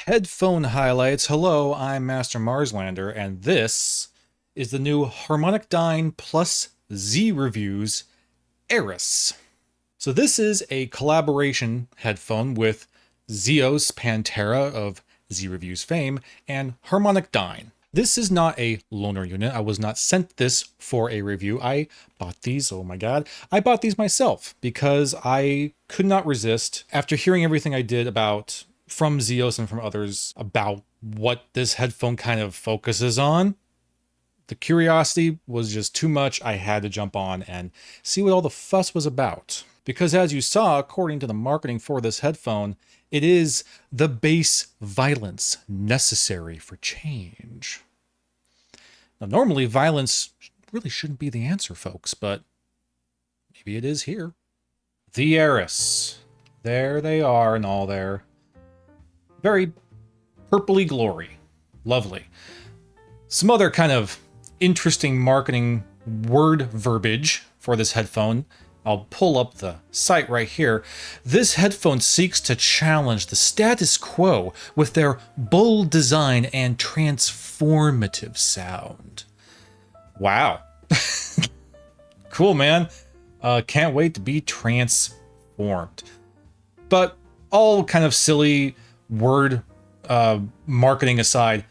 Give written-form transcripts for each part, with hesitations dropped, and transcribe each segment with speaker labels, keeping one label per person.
Speaker 1: Headphone highlights. Hello, I'm Master Marslander, and this is the new Harmonicdyne plus zreviews Eris. So this is a collaboration headphone with Zeos Pantera of zreviews fame and Harmonicdyne. This is not a loaner unit. I was not sent this for a review. I bought these, oh my god. I bought these myself because I could not resist, after hearing everything I did about from Zeos and from others about what this headphone kind of focuses on. The curiosity was just too much. I had to jump on and see what all the fuss was about. Because as you saw, according to the marketing for this headphone, it is the bass violence necessary for change. Now, normally violence really shouldn't be the answer, folks, but maybe it is here. The Eris. There they are in all their very purpley glory. Lovely. Some other kind of interesting marketing word verbiage for this headphone. I'll pull up the site right here. This headphone seeks to challenge the status quo with their bold design and transformative sound. Wow. Cool, man. Can't wait to be transformed. But all kind of silly word marketing aside,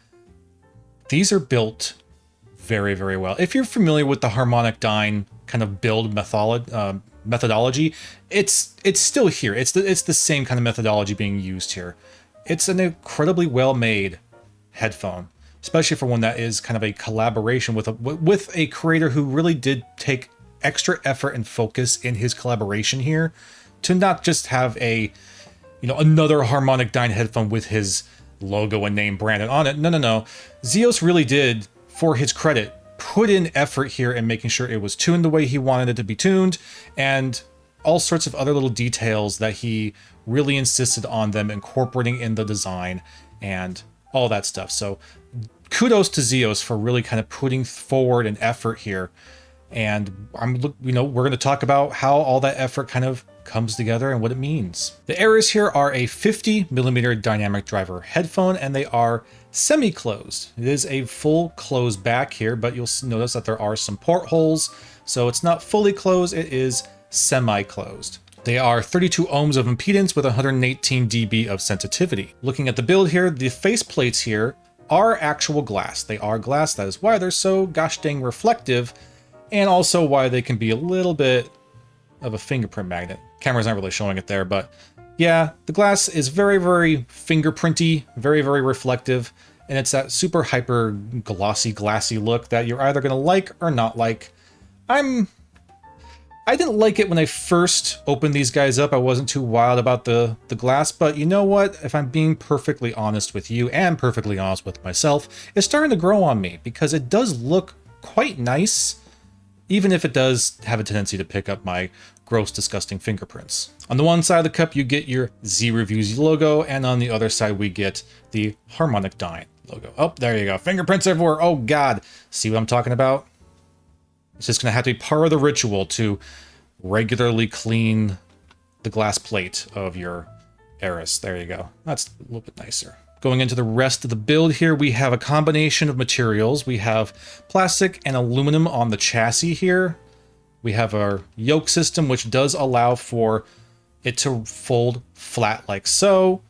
Speaker 1: these are built very, very well. If you're familiar with the Harmonicdyne kind of build methodology, it's still here. It's the same kind of methodology being used here. It's an incredibly well-made headphone, especially for one that is kind of a collaboration with a creator who really did take extra effort and focus in his collaboration here to not just have another Harmonicdyne headphone with his logo and name branded on it. No. Zeos really did, for his credit, put in effort here in making sure it was tuned the way he wanted it to be tuned, and all sorts of other little details that he really insisted on them incorporating in the design and all that stuff. So kudos to Zeos for really kind of putting forward an effort here. And we're going to talk about how all that effort kind of comes together and what it means. The Eris here are a 50mm dynamic driver headphone, and they are semi-closed. It is a full closed back here, but you'll notice that there are some portholes, so it's not fully closed, it is semi-closed. They are 32 ohms of impedance with 118 dB of sensitivity. Looking at the build here, the face plates here are actual glass. They are glass, that is why they're so gosh dang reflective, and also why they can be a little bit of a fingerprint magnet. Camera's not really showing it there, but yeah, the glass is very, very fingerprinty, very, very reflective, and it's that super hyper glossy, glassy look that you're either gonna like or not like. I didn't like it when I first opened these guys up. I wasn't too wild about the glass, but you know what? If I'm being perfectly honest with you and perfectly honest with myself, it's starting to grow on me because it does look quite nice, even if it does have a tendency to pick up my gross, disgusting fingerprints. On the one side of the cup, you get your zreviews logo, and on the other side, we get the Harmonicdyne logo. Oh, there you go. Fingerprints everywhere. Oh, God. See what I'm talking about? It's just going to have to be part of the ritual to regularly clean the glass plate of your Eris. There you go. That's a little bit nicer. Going into the rest of the build here, we have a combination of materials. We have plastic and aluminum on the chassis here. We have our yoke system, which does allow for it to fold flat like so,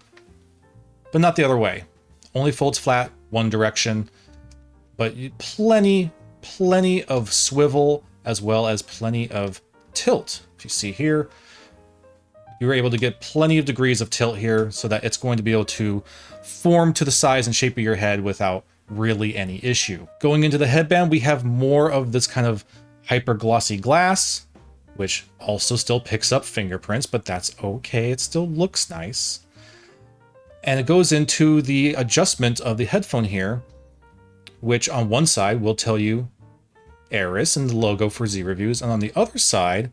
Speaker 1: but not the other way. Only folds flat one direction, but plenty of swivel as well as plenty of tilt. If you see here, you're able to get plenty of degrees of tilt here so that it's going to be able to form to the size and shape of your head without really any issue. Going into the headband, we have more of this kind of hyper glossy glass, which also still picks up fingerprints, but that's okay. It still looks nice. And it goes into the adjustment of the headphone here, which on one side will tell you Eris and the logo for zreviews, and on the other side,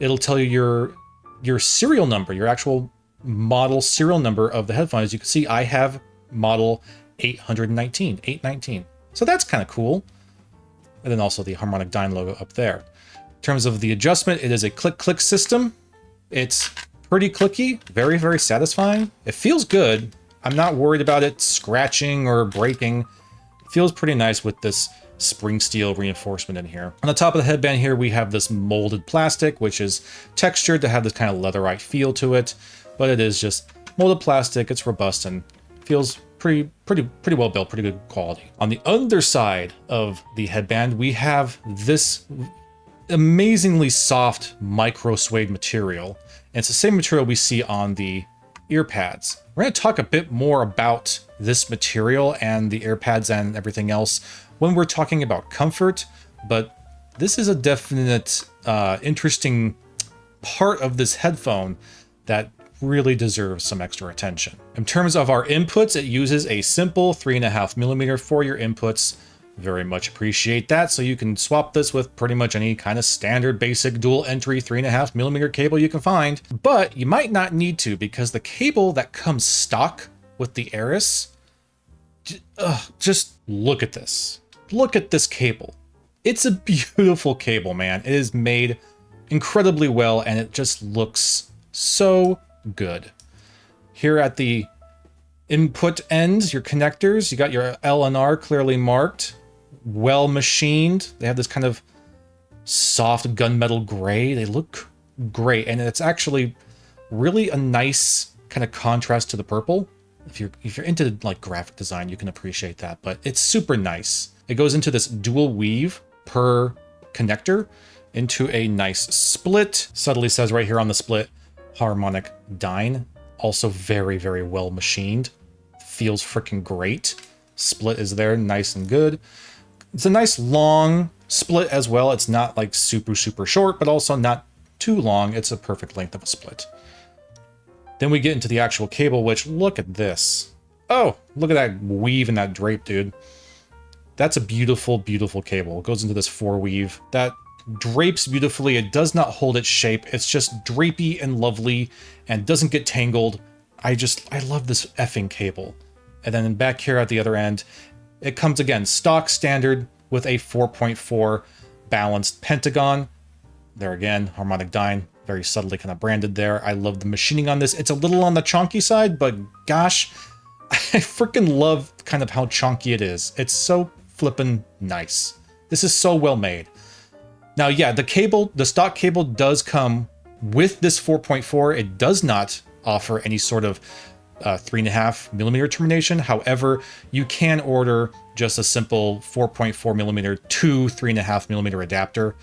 Speaker 1: it'll tell you your serial number, your actual model serial number of the headphone. As you can see, I have model 819. So that's kind of cool. And then also the Harmonicdyne logo up there. In terms of the adjustment, it is a click-click system. It's pretty clicky, very, very satisfying. It feels good. I'm not worried about it scratching or breaking. It feels pretty nice with this spring steel reinforcement in here. On the top of the headband here, we have this molded plastic, which is textured to have this kind of leatherite feel to it, but it is just molded plastic. It's robust and feels pretty well built, pretty good quality. On the underside of the headband, we have this amazingly soft micro suede material. And it's the same material we see on the ear pads. We're going to talk a bit more about this material and the ear pads and everything else when we're talking about comfort, but this is a definite interesting part of this headphone that really deserves some extra attention. In terms of our inputs, it uses a simple 3.5mm for your inputs. Very much appreciate that. So you can swap this with pretty much any kind of standard basic dual entry 3.5mm cable you can find, but you might not need to because the cable that comes stock with the Eris, just look at this. Look at this cable. It's a beautiful cable, man. It is made incredibly well and it just looks so good. Here at the input ends, your connectors, you got your L and R clearly marked, well machined. They have this kind of soft gunmetal gray. They look great, and it's actually really a nice kind of contrast to the purple. If you're into like graphic design, you can appreciate that, but it's super nice. It goes into this dual weave per connector into a nice split. Subtly says right here on the split, Harmonicdyne. Also very, very well machined. Feels freaking great. Split is there, nice and good. It's a nice long split as well. It's not like super short, but also not too long. It's a perfect length of a split. Then we get into the actual cable, which look at this. Oh, look at that weave and that drape, dude. That's a beautiful, beautiful cable. It goes into this 4-weave. That drapes beautifully. It does not hold its shape. It's just drapey and lovely and doesn't get tangled. I love this effing cable. And then back here at the other end, it comes again, stock standard with a 4.4 balanced pentagon. There again, Harmonicdyne, very subtly kind of branded there. I love the machining on this. It's a little on the chonky side, but gosh, I freaking love kind of how chonky it is. It's so flippin' nice. This is so well made. Now, yeah, the stock cable does come with this 4.4. It does not offer any sort of 3.5mm termination. However, you can order just a simple 4.4mm to 3.5mm adapter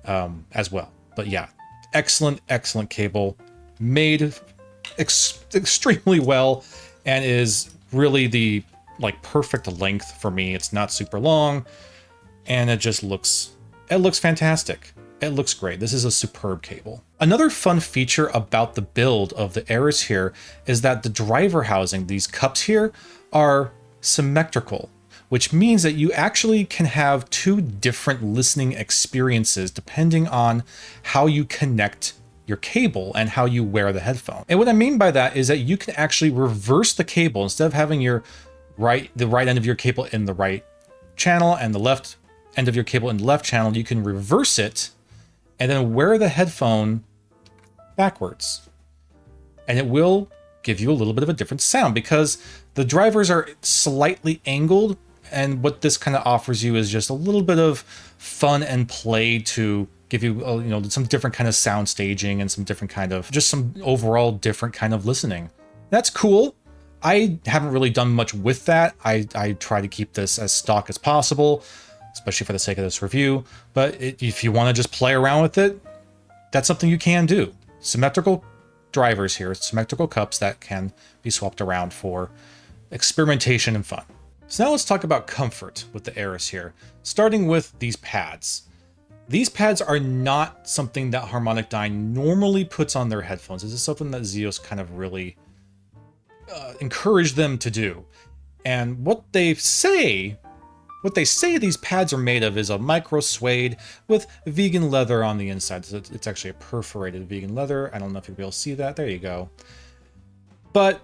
Speaker 1: as well. But yeah, excellent cable, made extremely well, and is really the like perfect length for me. It's not super long, and it just looks fantastic. It looks great. This is a superb cable. Another fun feature about the build of the Eris here is that the driver housing, these cups here, are symmetrical, which means that you actually can have two different listening experiences depending on how you connect your cable and how you wear the headphone. And what I mean by that is that you can actually reverse the cable. Instead of having the right end of your cable in the right channel and the left end of your cable in the left channel, you can reverse it and then wear the headphone backwards. And it will give you a little bit of a different sound because the drivers are slightly angled, and what this kind of offers you is just a little bit of fun and play to give you, some different kind of sound staging and some different kind of, just some overall different kind of listening. That's cool. I haven't really done much with that. I try to keep this as stock as possible, especially for the sake of this review. But if you want to just play around with it, that's something you can do. Symmetrical drivers here, symmetrical cups that can be swapped around for experimentation and fun. So now let's talk about comfort with the Eris here, starting with these pads. These pads are not something that Harmonicdyne normally puts on their headphones. This is something that Zeos kind of really encouraged them to do. And what they say these pads are made of is a micro suede with vegan leather on the inside. So it's actually a perforated vegan leather. I don't know if you'll be able to see that. There you go. But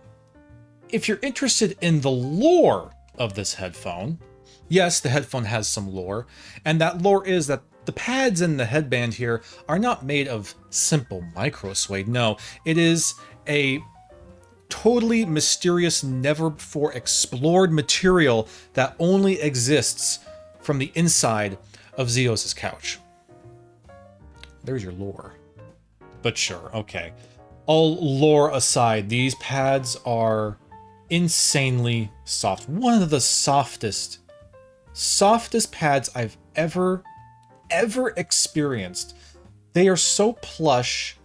Speaker 1: if you're interested in the lore of this headphone, yes, the headphone has some lore. And that lore is that the pads in the headband here are not made of simple micro suede. No, it is a totally mysterious, never before explored material that only exists from the inside of Zeos's couch. There's your lore. But sure, okay. All lore aside, these pads are insanely soft. One of the softest pads I've ever experienced. They are so plush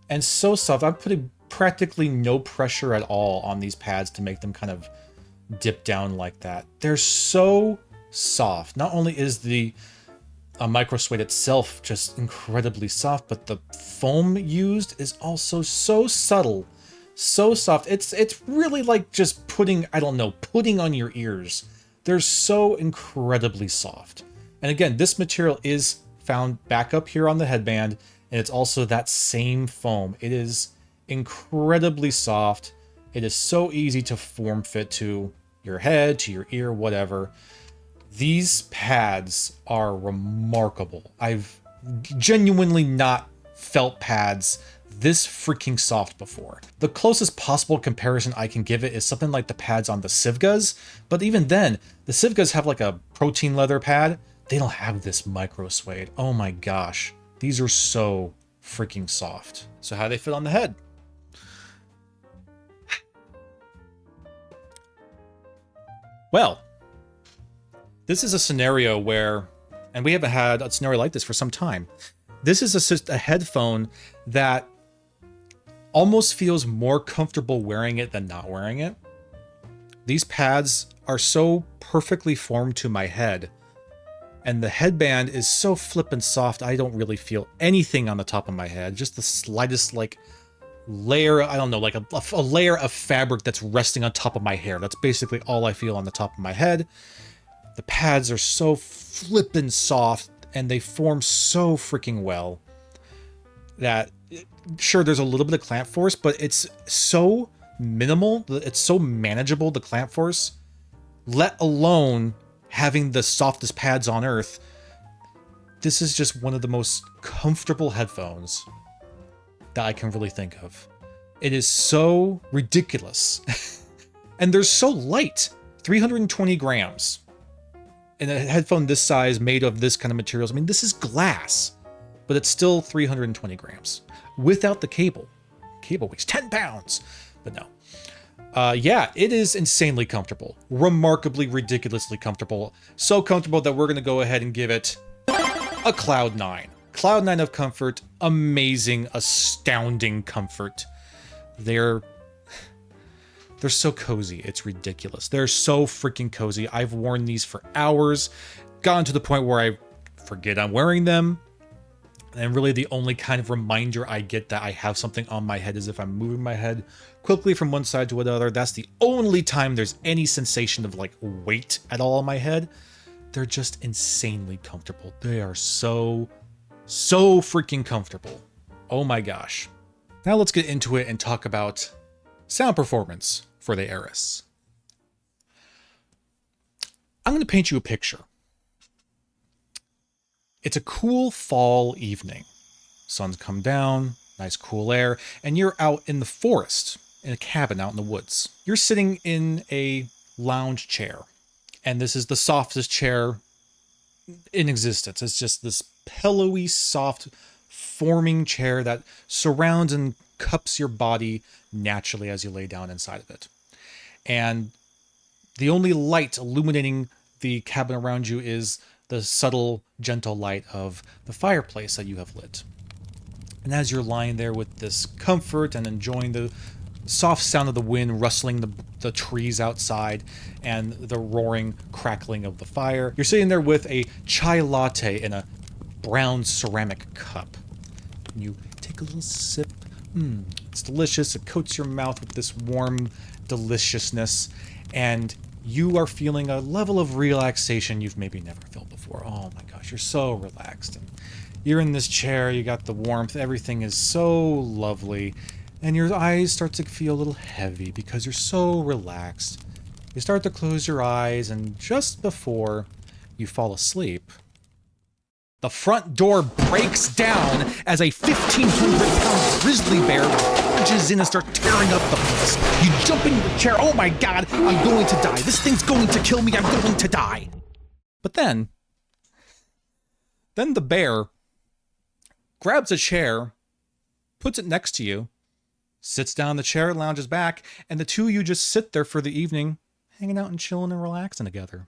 Speaker 1: and so soft. I'm putting practically no pressure at all on these pads to make them kind of dip down like that. They're so soft. Not only is the micro suede itself just incredibly soft, but the foam used is also so subtle, so soft. It's really like just putting, I don't know, pudding on your ears. They're so incredibly soft. And again, this material is found back up here on the headband, and it's also that same foam. It is incredibly soft. It is so easy to form fit to your head, to your ear, whatever. These pads are remarkable. I've genuinely not felt pads this freaking soft before. The closest possible comparison I can give it is something like the pads on the Sivgas, but even then, the Sivgas have like a protein leather pad. They don't have this micro suede. Oh my gosh. These are so freaking soft. So how do they fit on the head? Well, this is a scenario where, and we haven't had a scenario like this for some time. This is a headphone that almost feels more comfortable wearing it than not wearing it. These pads are so perfectly formed to my head, and the headband is so flippin' soft, I don't really feel anything on the top of my head. Just the slightest, like, layer, I don't know, like a layer of fabric that's resting on top of my hair. That's basically all I feel on the top of my head. The pads are so flippin' soft, and they form so freaking well that, sure, there's a little bit of clamp force, but it's so minimal, it's so manageable, the clamp force, let alone having the softest pads on earth. This is just one of the most comfortable headphones that I can really think of. It is so ridiculous. And they're so light, 320 grams. And a headphone this size made of this kind of materials, I mean, this is glass, but it's still 320 grams without the cable. Cable weighs 10 pounds, but no. Yeah, it is insanely comfortable. Remarkably, ridiculously comfortable. So comfortable that we're going to go ahead and give it a Cloud 9. Cloud 9 of comfort. Amazing, astounding comfort. They're so cozy. It's ridiculous. They're so freaking cozy. I've worn these for hours, gotten to the point where I forget I'm wearing them. And really the only kind of reminder I get that I have something on my head is if I'm moving my head quickly from one side to another. That's the only time there's any sensation of like weight at all on my head. They're just insanely comfortable. They are so freaking comfortable. Oh my gosh. Now let's get into it and talk about sound performance for the Eris. I'm going to paint you a picture. It's a cool fall evening. Sun's come down, nice cool air, and you're out in the forest, in a cabin out in the woods. You're sitting in a lounge chair, and this is the softest chair in existence. It's just this pillowy, soft, forming chair that surrounds and cups your body naturally as you lay down inside of it. And the only light illuminating the cabin around you is the subtle, gentle light of the fireplace that you have lit. And as you're lying there with this comfort and enjoying the soft sound of the wind rustling the trees outside and the roaring, crackling of the fire, you're sitting there with a chai latte in a brown ceramic cup. And you take a little sip. It's delicious. It coats your mouth with this warm deliciousness. And you are feeling a level of relaxation you've maybe never felt before. Oh my gosh, you're so relaxed. And you're in this chair, you got the warmth, everything is so lovely. And your eyes start to feel a little heavy because you're so relaxed. You start to close your eyes, and just before you fall asleep, the front door breaks down as a 1,500-pound grizzly bear barges in and starts tearing up the Yes! You jump in your chair. Oh my God, I'm going to die. This thing's going to kill me. I'm going to die. But then the bear grabs a chair, puts it next to you, sits down in the chair, lounges back, and the two of you just sit there for the evening, hanging out and chilling and relaxing together.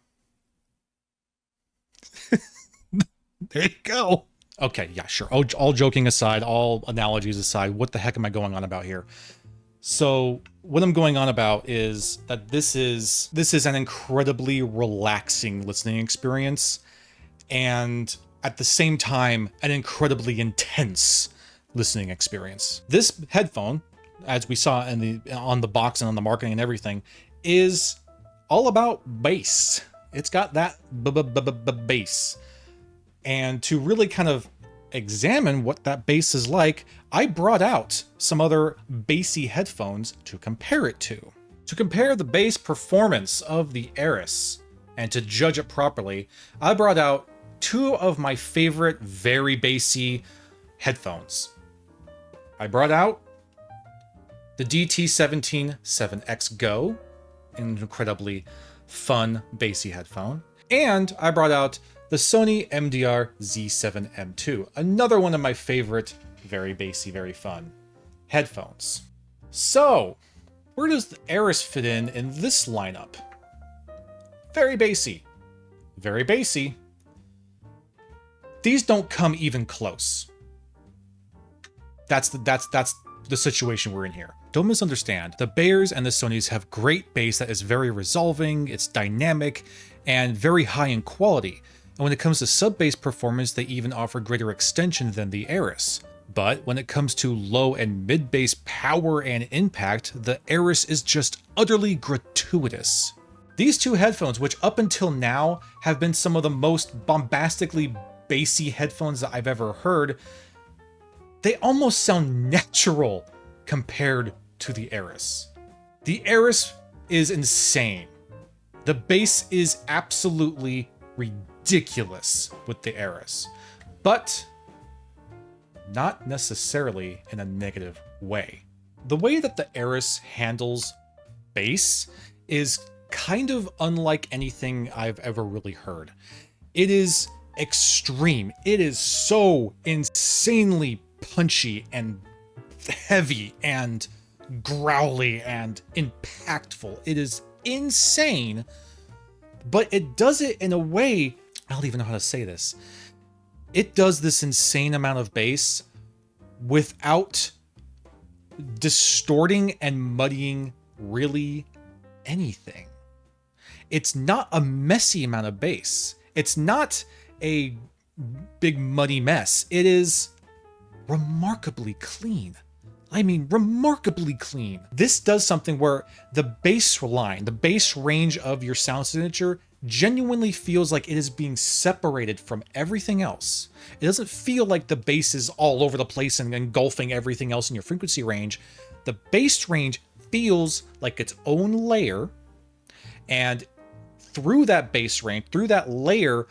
Speaker 1: There you go. Okay, yeah, sure. All joking aside, all analogies aside, what the heck am I going on about here? So what I'm going on about is that this is an incredibly relaxing listening experience, and at the same time, an incredibly intense listening experience. This headphone, as we saw on the box and on the marketing and everything, is all about bass. It's got that bass. And to really kind of examine what that bass is like, I brought out some other bassy headphones to compare it to. To compare the bass performance of the Eris and to judge it properly, I brought out two of my favorite very bassy headphones. I brought out the DT17 7X Go, an incredibly fun bassy headphone, and I brought out the Sony MDR Z7M2, another one of my favorite very bassy, very fun headphones. So, where does the Eris fit in this lineup? Very bassy. Very bassy. These don't come even close. That's the situation we're in here. Don't misunderstand. The Behrs and the Sonys have great bass that is very resolving, it's dynamic, and very high in quality. And when it comes to sub-bass performance, they even offer greater extension than the Eris. But when it comes to low and mid-bass power and impact, the Eris is just utterly gratuitous. These two headphones, which up until now have been some of the most bombastically bassy headphones that I've ever heard, they almost sound natural compared to the Eris. The Eris is insane. The bass is absolutely ridiculous with the Eris, but not necessarily in a negative way. The way that the Eris handles bass is kind of unlike anything I've ever really heard. It is extreme. It is so insanely punchy and heavy and growly and impactful. It is insane, but it does it in a way, I don't even know how to say this. It does this insane amount of bass without distorting and muddying really anything. It's not a messy amount of bass. It's not a big muddy mess. It is remarkably clean. I mean, remarkably clean. This does something where the bass line, the bass range of your sound signature genuinely feels like it is being separated from everything else. It doesn't feel like the bass is all over the place and engulfing everything else in your frequency range. The bass range feels like its own layer, and through that bass range, through that layer,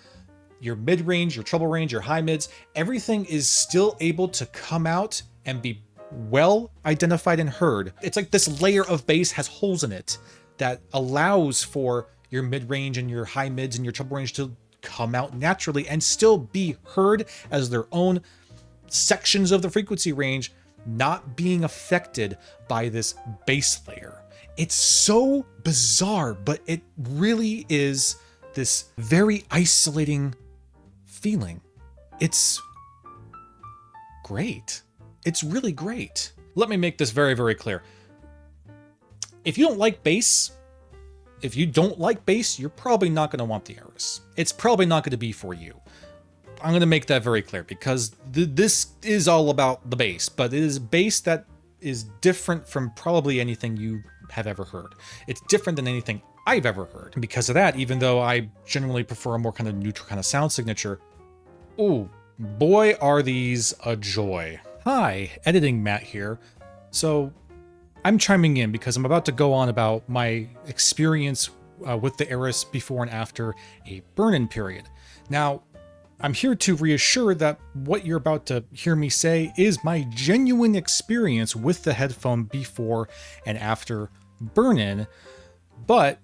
Speaker 1: your mid-range, your treble range, your high mids, everything is still able to come out and be well identified and heard. It's like this layer of bass has holes in it that allows for your mid-range and your high mids and your treble range to come out naturally and still be heard as their own sections of the frequency range, not being affected by this bass layer. It's so bizarre, but it really is this very isolating feeling. It's great. It's really great. Let me make this very, very clear. If you don't like bass, you're probably not going to want the Eris. It's probably not going to be for you. I'm going to make that very clear because this is all about the bass, but it is bass that is different from probably anything you have ever heard. It's different than anything I've ever heard. And because of that, even though I generally prefer a more kind of neutral kind of sound signature, oh boy, are these a joy. Hi, Editing Matt here. So I'm chiming in because I'm about to go on about my experience with the Eris before and after a burn-in period. Now, I'm here to reassure that what you're about to hear me say is my genuine experience with the headphone before and after burn-in, but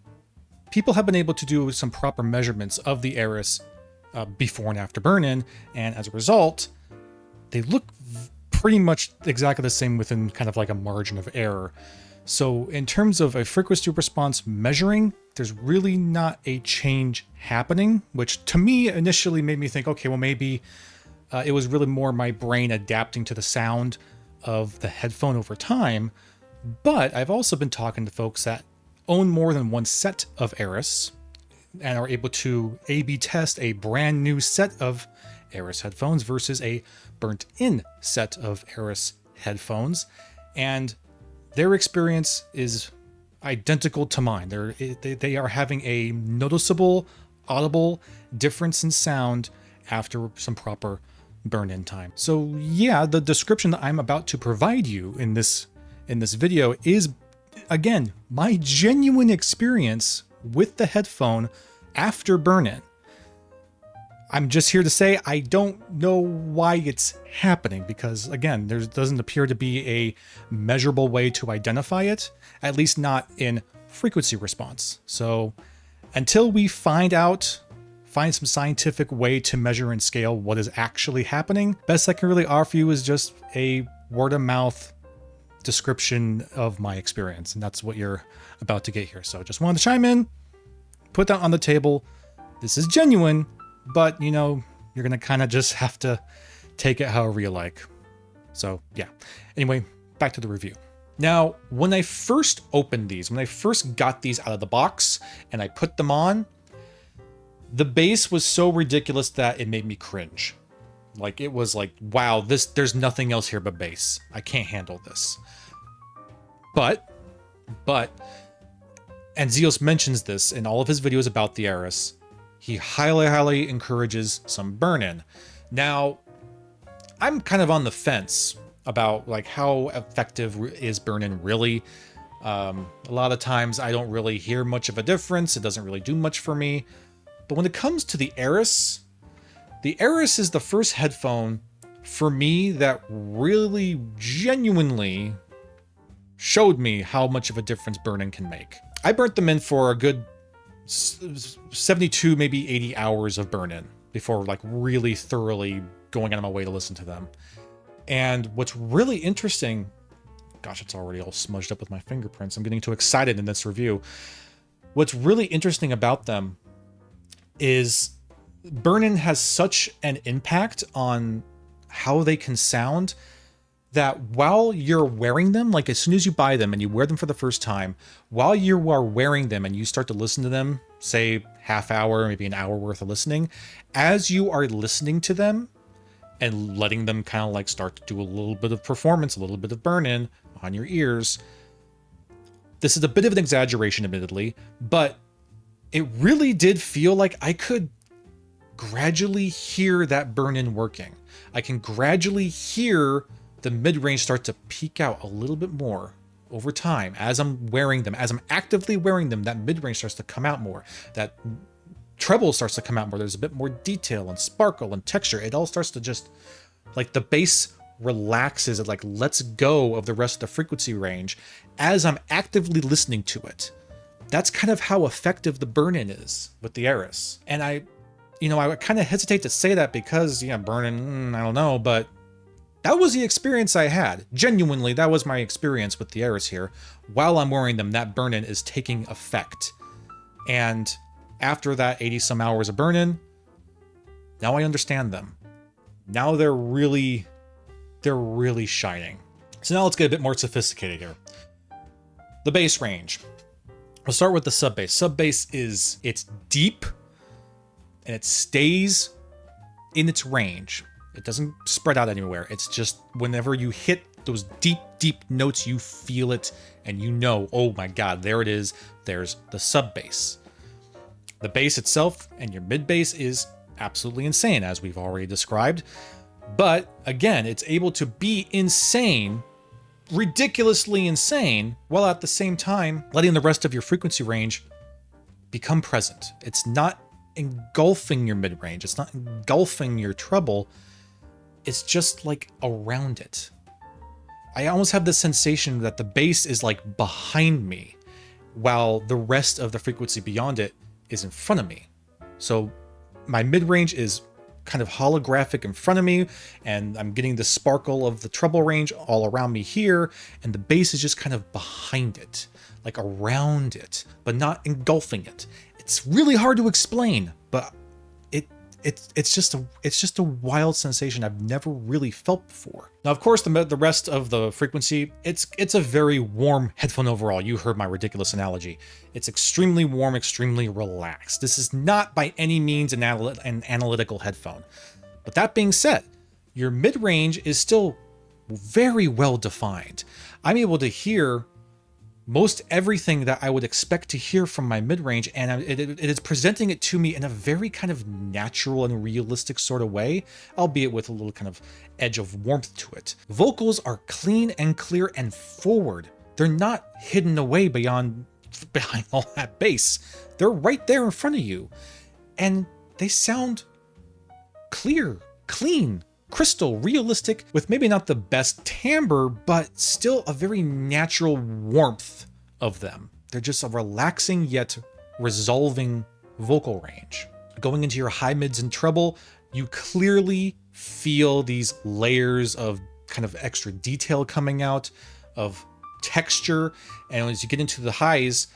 Speaker 1: people have been able to do some proper measurements of the Eris before and after burn-in, and as a result, they look pretty much exactly the same within kind of like a margin of error. So in terms of a frequency response measuring, there's really not a change happening, which to me initially made me think, okay, well maybe it was really more my brain adapting to the sound of the headphone over time. But I've also been talking to folks that own more than one set of Eris and are able to A/B test a brand new set of Eris headphones versus a burnt-in set of Eris headphones, and their experience is identical to mine. They are having a noticeable, audible difference in sound after some proper burn-in time. So yeah, the description that I'm about to provide you in this video is, again, my genuine experience with the headphone after burn-in. I'm just here to say I don't know why it's happening because, again, there doesn't appear to be a measurable way to identify it, at least not in frequency response. So until we find some scientific way to measure and scale what is actually happening, best I can really offer you is just a word of mouth description of my experience. And that's what you're about to get here. So just wanted to chime in, put that on the table. This is genuine. But, you know, you're going to kind of just have to take it however you like. So, yeah. Anyway, back to the review. Now, when I first opened these, when I first got these out of the box and I put them on, the bass was so ridiculous that it made me cringe. Like, it was like, wow, there's nothing else here but bass. I can't handle this. But, and Zeus mentions this in all of his videos about the Eris, he highly encourages some burn-in. Now, I'm kind of on the fence about like how effective is burn-in really. A lot of times I don't really hear much of a difference. It doesn't really do much for me. But when it comes to the Eris is the first headphone for me that really genuinely showed me how much of a difference burn-in can make. I burnt them in for a good 72, maybe 80 hours of burn-in before like really thoroughly going out of my way to listen to them. And what's really interesting, gosh, it's already all smudged up with my fingerprints. I'm getting too excited in this review. What's really interesting about them is burn-in has such an impact on how they can sound that while you're wearing them, like as soon as you buy them and you wear them for the first time, while you are wearing them and you start to listen to them, say half hour, maybe an hour worth of listening, as you are listening to them and letting them kind of like start to do a little bit of performance, a little bit of burn-in on your ears, this is a bit of an exaggeration, admittedly, but it really did feel like I could gradually hear that burn-in working. I can gradually hear the mid-range start to peak out a little bit more over time as I'm wearing them, as I'm actively wearing them. That mid-range starts to come out more, that treble starts to come out more. There's a bit more detail and sparkle and texture. It all starts to just, like, the bass relaxes, it like lets go of the rest of the frequency range as I'm actively listening to it. That's kind of how effective the burn-in is with the Eris. And I kind of hesitate to say that because, yeah, burn-in, I don't know, but that was the experience I had. Genuinely, that was my experience with the Eris here. While I'm wearing them, that burn-in is taking effect. And after that 80 some hours of burn-in, now I understand them. Now they're really shining. So now let's get a bit more sophisticated here. The bass range. We'll start with the sub bass. Sub bass it's deep and it stays in its range. It doesn't spread out anywhere. It's just whenever you hit those deep notes, you feel it and you know, oh my God, there it is. There's the sub bass. The bass itself and your mid bass is absolutely insane, as we've already described. But again, it's able to be insane, ridiculously insane, while at the same time letting the rest of your frequency range become present. It's not engulfing your mid-range. It's not engulfing your treble. It's just like around it. I almost have this sensation that the bass is like behind me, while the rest of the frequency beyond it is in front of me. So my mid-range is kind of holographic in front of me, and I'm getting the sparkle of the treble range all around me here, and the bass is just kind of behind it, like around it, but not engulfing it. It's really hard to explain, but it's just a wild sensation I've never really felt before. Now, of course, the rest of the frequency, it's a very warm headphone overall. You heard my ridiculous analogy. It's extremely warm, extremely relaxed. This is not by any means an analytical headphone. But that being said, your mid-range is still very well defined. I'm able to hear most everything that I would expect to hear from my mid-range, and it is presenting it to me in a very kind of natural and realistic sort of way, albeit with a little kind of edge of warmth to it. Vocals are clean and clear and forward. They're not hidden away behind all that bass. They're right there in front of you, and they sound clear, clean, crystal, realistic, with maybe not the best timbre, but still a very natural warmth of them. They're just a relaxing yet resolving vocal range. Going into your high mids and treble, you clearly feel these layers of kind of extra detail coming out, of texture, and as you get into the highs,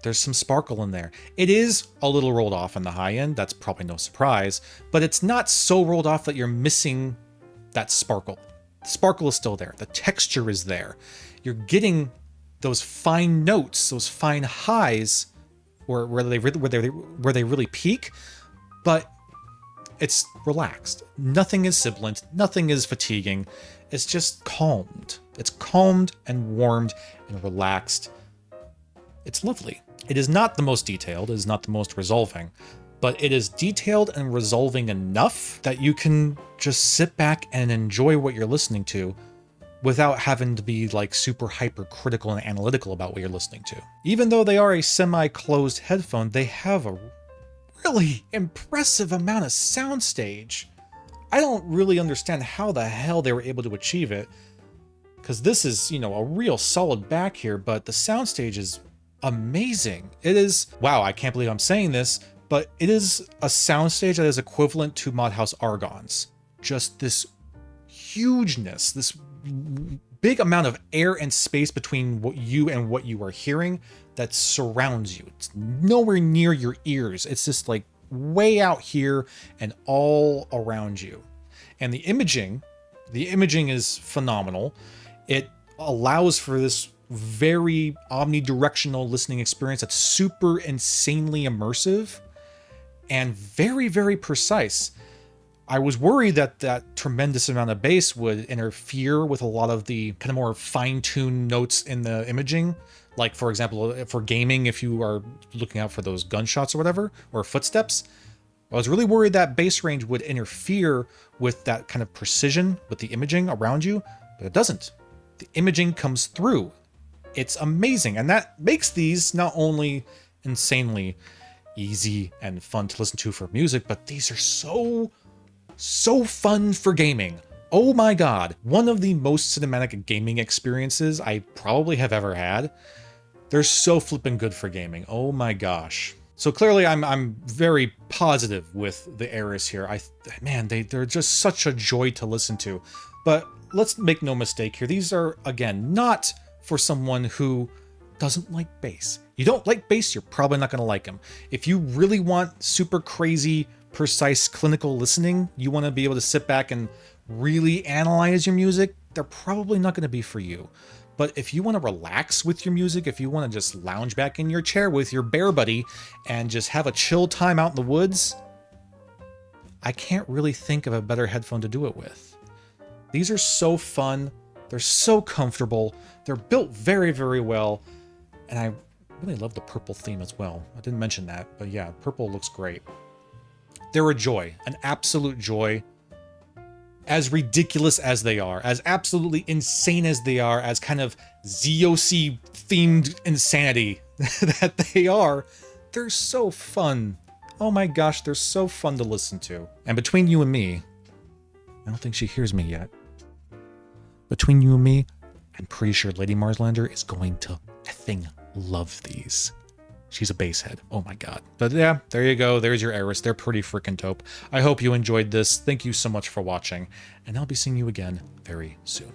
Speaker 1: there's some sparkle in there. It is a little rolled off on the high end, that's probably no surprise, but it's not so rolled off that you're missing that sparkle. The sparkle is still there, the texture is there. You're getting those fine notes, those fine highs where they really peak, but it's relaxed. Nothing is sibilant, nothing is fatiguing. It's just calmed. It's calmed and warmed and relaxed. It's lovely. It is not the most detailed, it is not the most resolving, but it is detailed and resolving enough that you can just sit back and enjoy what you're listening to without having to be like super hypercritical and analytical about what you're listening to. Even though they are a semi-closed headphone, they have a really impressive amount of soundstage. I don't really understand how the hell they were able to achieve it, because this is, you know, a real solid back here, but the soundstage is amazing. It is, wow, I can't believe I'm saying this, but it is a soundstage that is equivalent to Modhouse Argon's. Just this hugeness, this big amount of air and space between what you are hearing that surrounds you. It's nowhere near your ears. It's just like way out here and all around you. And the imaging is phenomenal. It allows for this very omnidirectional listening experience that's super insanely immersive and very, very precise. I was worried that that tremendous amount of bass would interfere with a lot of the kind of more fine-tuned notes in the imaging. Like, for example, for gaming, if you are looking out for those gunshots or whatever, or footsteps, I was really worried that bass range would interfere with that kind of precision with the imaging around you, but it doesn't. The imaging comes through. It's amazing, and that makes these not only insanely easy and fun to listen to for music, but these are so fun for gaming. Oh my god, one of the most cinematic gaming experiences I probably have ever had. They're so flippin' good for gaming. Oh my gosh. So clearly I'm very positive with the Eris here. Man, they're just such a joy to listen to. But let's make no mistake here. These are, again, not for someone who doesn't like bass. You don't like bass, you're probably not going to like them. If you really want super crazy, precise clinical listening, you want to be able to sit back and really analyze your music, they're probably not going to be for you. But if you want to relax with your music, if you want to just lounge back in your chair with your bear buddy and just have a chill time out in the woods, I can't really think of a better headphone to do it with. These are so fun. They're so comfortable. They're built very, very well. And I really love the purple theme as well. I didn't mention that, but yeah, purple looks great. They're a joy, an absolute joy. As ridiculous as they are, as absolutely insane as they are, as kind of ZOC themed insanity that they are, they're so fun Oh my gosh, they're so fun to listen to. And between you and me, I don't think she hears me yet. Between you and me, I'm pretty sure Lady Marslander is going to effing love these. She's a basshead. Oh my god. But yeah, there you go. There's your Eris. They're pretty freaking dope. I hope you enjoyed this. Thank you so much for watching, and I'll be seeing you again very soon.